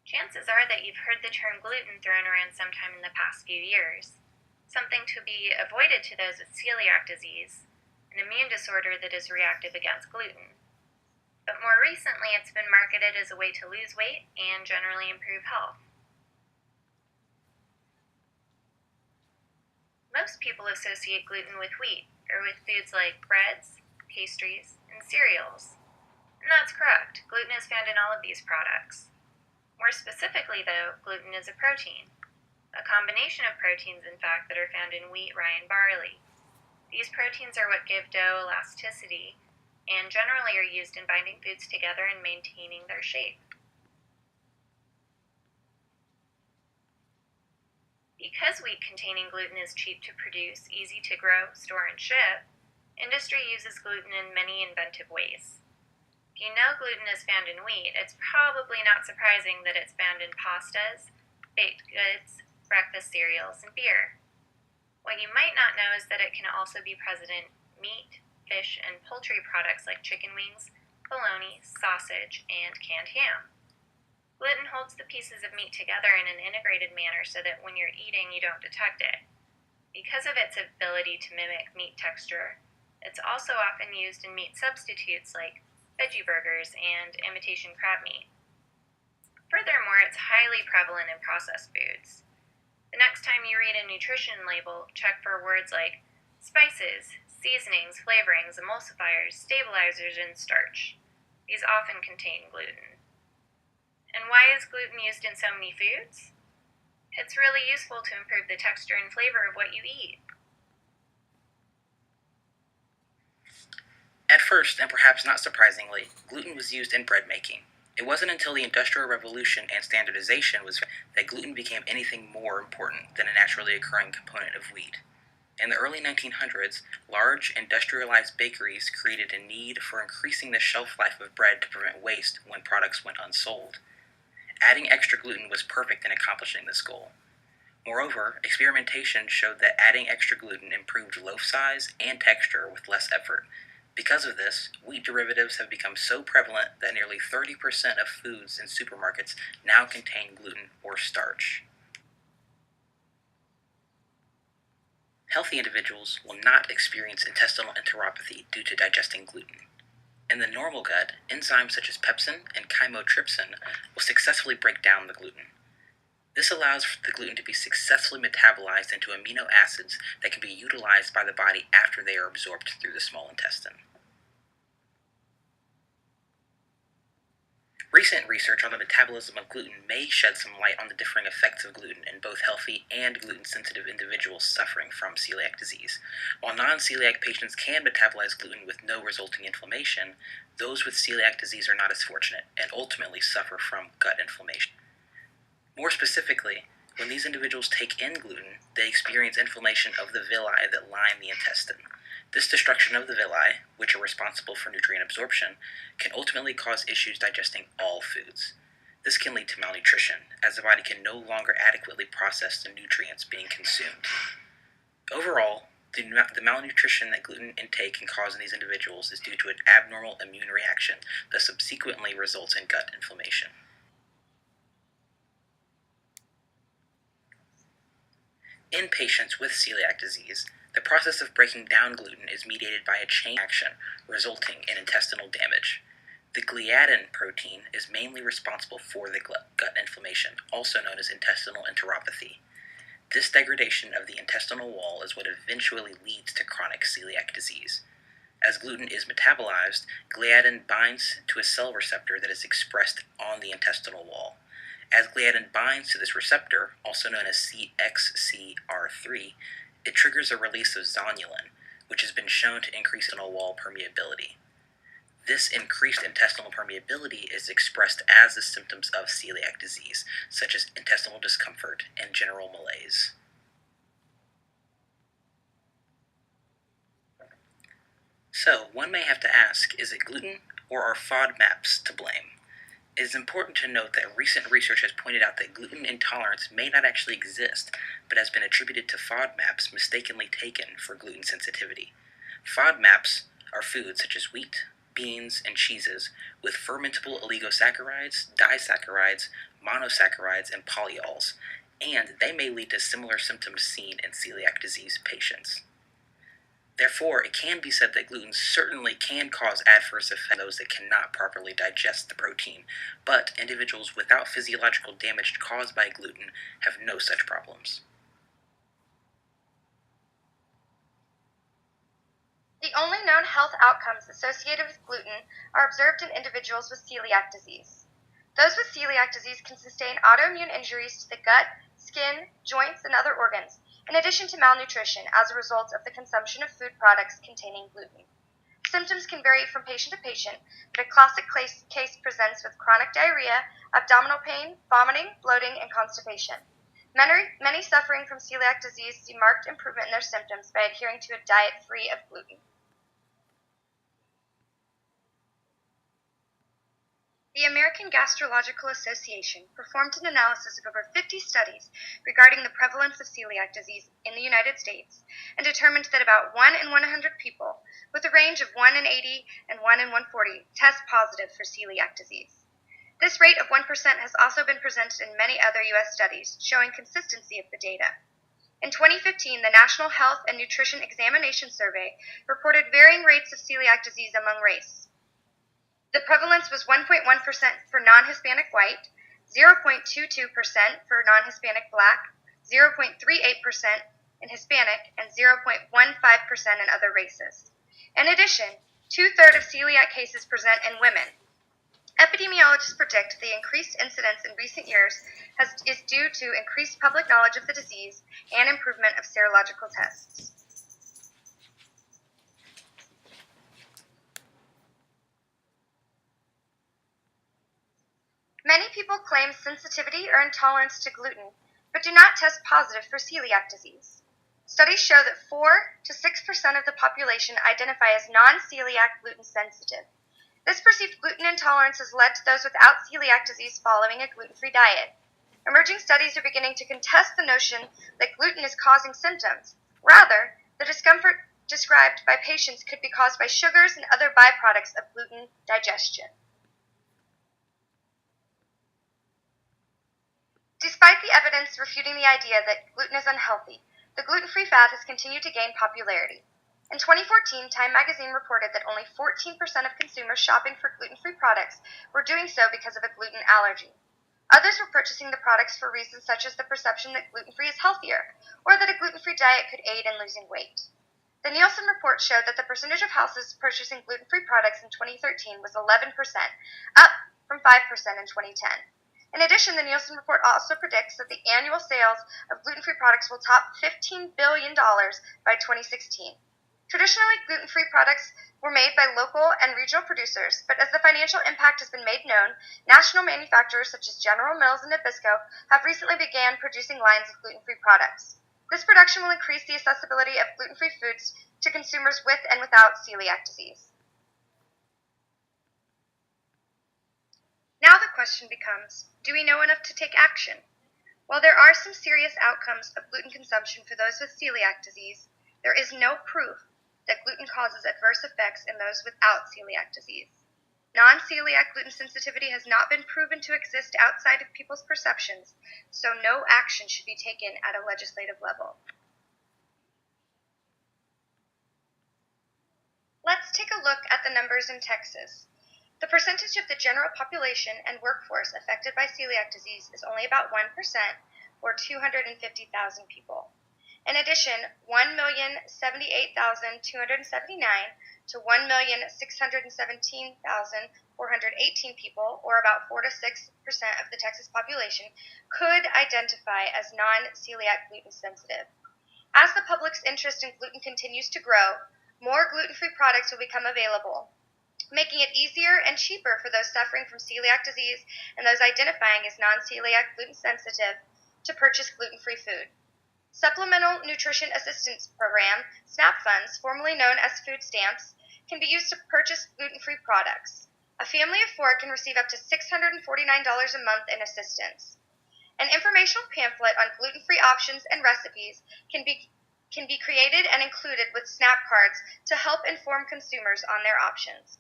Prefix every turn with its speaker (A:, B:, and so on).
A: Chances are that you've heard the term gluten thrown around sometime in the past few years, something to be avoided to those with celiac disease, an immune disorder that is reactive against gluten. But more recently, it's been marketed as a way to lose weight and generally improve health. Most people associate gluten with wheat, or with foods like breads, pastries, and cereals. And that's correct, gluten is found in all of these products. More specifically, though, gluten is a protein, a combination of proteins, in fact, that are found in wheat, rye, and barley. These proteins are what give dough elasticity and generally are used in binding foods together and maintaining their shape. Because wheat containing gluten is cheap to produce, easy to grow, store, and ship, industry uses gluten in many inventive ways. If you know gluten is found in wheat, it's probably not surprising that it's found in pastas, baked goods, breakfast cereals, and beer. What you might not know is that it can also be present in meat, fish, and poultry products like chicken wings, bologna, sausage, and canned ham. Gluten holds the pieces of meat together in an integrated manner so that when you're eating, you don't detect it. Because of its ability to mimic meat texture, it's also often used in meat substitutes like veggie burgers and imitation crab meat. Furthermore, it's highly prevalent in processed foods. The next time you read a nutrition label, check for words like spices, seasonings, flavorings, emulsifiers, stabilizers, and starch. These often contain gluten. And why is gluten used in so many foods? It's really useful to improve the texture and flavor of what you eat.
B: At first, and perhaps not surprisingly, gluten was used in bread making. It wasn't until the Industrial Revolution and standardization that gluten became anything more important than a naturally occurring component of wheat. In the early 1900s, large industrialized bakeries created a need for increasing the shelf life of bread to prevent waste when products went unsold. Adding extra gluten was perfect in accomplishing this goal. Moreover, experimentation showed that adding extra gluten improved loaf size and texture with less effort. Because of this, wheat derivatives have become so prevalent that nearly 30% of foods in supermarkets now contain gluten or starch. Healthy individuals will not experience intestinal enteropathy due to digesting gluten. In the normal gut, enzymes such as pepsin and chymotrypsin will successfully break down the gluten. This allows for the gluten to be successfully metabolized into amino acids that can be utilized by the body after they are absorbed through the small intestine. Recent research on the metabolism of gluten may shed some light on the differing effects of gluten in both healthy and gluten-sensitive individuals suffering from celiac disease. While non-celiac patients can metabolize gluten with no resulting inflammation, those with celiac disease are not as fortunate and ultimately suffer from gut inflammation. More specifically, when these individuals take in gluten, they experience inflammation of the villi that line the intestine. This destruction of the villi, which are responsible for nutrient absorption, can ultimately cause issues digesting all foods. This can lead to malnutrition, as the body can no longer adequately process the nutrients being consumed. Overall, the malnutrition that gluten intake can cause in these individuals is due to an abnormal immune reaction that subsequently results in gut inflammation. In patients with celiac disease, the process of breaking down gluten is mediated by a chain reaction, resulting in intestinal damage. The gliadin protein is mainly responsible for the gut inflammation, also known as intestinal enteropathy. This degradation of the intestinal wall is what eventually leads to chronic celiac disease. As gluten is metabolized, gliadin binds to a cell receptor that is expressed on the intestinal wall. As gliadin binds to this receptor, also known as CXCR3, it triggers a release of zonulin, which has been shown to increase intestinal wall permeability. This increased intestinal permeability is expressed as the symptoms of celiac disease, such as intestinal discomfort and general malaise. So, one may have to ask, is it gluten or are FODMAPs to blame? It is important to note that recent research has pointed out that gluten intolerance may not actually exist, but has been attributed to FODMAPs mistakenly taken for gluten sensitivity. FODMAPs are foods such as wheat, beans, and cheeses with fermentable oligosaccharides, disaccharides, monosaccharides, and polyols, and they may lead to similar symptoms seen in celiac disease patients. Therefore, it can be said that gluten certainly can cause adverse effects on those that cannot properly digest the protein, but individuals without physiological damage caused by gluten have no such problems.
A: The only known health outcomes associated with gluten are observed in individuals with celiac disease. Those with celiac disease can sustain autoimmune injuries to the gut, skin, joints, and other organs, in addition to malnutrition as a result of the consumption of food products containing gluten. Symptoms can vary from patient to patient, but a classic case presents with chronic diarrhea, abdominal pain, vomiting, bloating, and constipation. Many suffering from celiac disease see marked improvement in their symptoms by adhering to a diet free of gluten. The American Gastrological Association performed an analysis of over 50 studies regarding the prevalence of celiac disease in the United States and determined that about 1 in 100 people, with a range of 1 in 80 and 1 in 140, test positive for celiac disease. This rate of 1% has also been presented in many other U.S. studies, showing consistency of the data. In 2015, the National Health and Nutrition Examination Survey reported varying rates of celiac disease among race. The prevalence was 1.1% for non-Hispanic white, 0.22% for non-Hispanic black, 0.38% in Hispanic, and 0.15% in other races. In addition, 2/3 of celiac cases present in women. Epidemiologists predict the increased incidence in recent years is due to increased public knowledge of the disease and improvement of serological tests. Many people claim sensitivity or intolerance to gluten, but do not test positive for celiac disease. Studies show that 4 to 6% of the population identify as non-celiac gluten sensitive. This perceived gluten intolerance has led to those without celiac disease following a gluten-free diet. Emerging studies are beginning to contest the notion that gluten is causing symptoms. Rather, the discomfort described by patients could be caused by sugars and other byproducts of gluten digestion. Despite the evidence refuting the idea that gluten is unhealthy, the gluten-free fad has continued to gain popularity. In 2014, Time magazine reported that only 14% of consumers shopping for gluten-free products were doing so because of a gluten allergy. Others were purchasing the products for reasons such as the perception that gluten-free is healthier, or that a gluten-free diet could aid in losing weight. The Nielsen report showed that the percentage of households purchasing gluten-free products in 2013 was 11%, up from 5% in 2010. In addition, the Nielsen report also predicts that the annual sales of gluten-free products will top $15 billion by 2016. Traditionally, gluten-free products were made by local and regional producers, but as the financial impact has been made known, national manufacturers such as General Mills and Nabisco have recently began producing lines of gluten-free products. This production will increase the accessibility of gluten-free foods to consumers with and without celiac disease. Now the question becomes, do we know enough to take action? While there are some serious outcomes of gluten consumption for those with celiac disease, there is no proof that gluten causes adverse effects in those without celiac disease. Non-celiac gluten sensitivity has not been proven to exist outside of people's perceptions, so no action should be taken at a legislative level. Let's take a look at the numbers in Texas. The percentage of the general population and workforce affected by celiac disease is only about 1%, or 250,000 people. In addition, 1,078,279 to 1,617,418 people, or about 4 to 6% of the Texas population, could identify as non-celiac gluten sensitive. As the public's interest in gluten continues to grow, more gluten-free products will become available, making it easier and cheaper for those suffering from celiac disease and those identifying as non-celiac gluten sensitive to purchase gluten-free food. Supplemental Nutrition Assistance Program, SNAP funds, formerly known as food stamps, can be used to purchase gluten-free products. A family of 4 can receive up to $649 a month in assistance. An informational pamphlet on gluten-free options and recipes can be created and included with SNAP cards to help inform consumers on their options.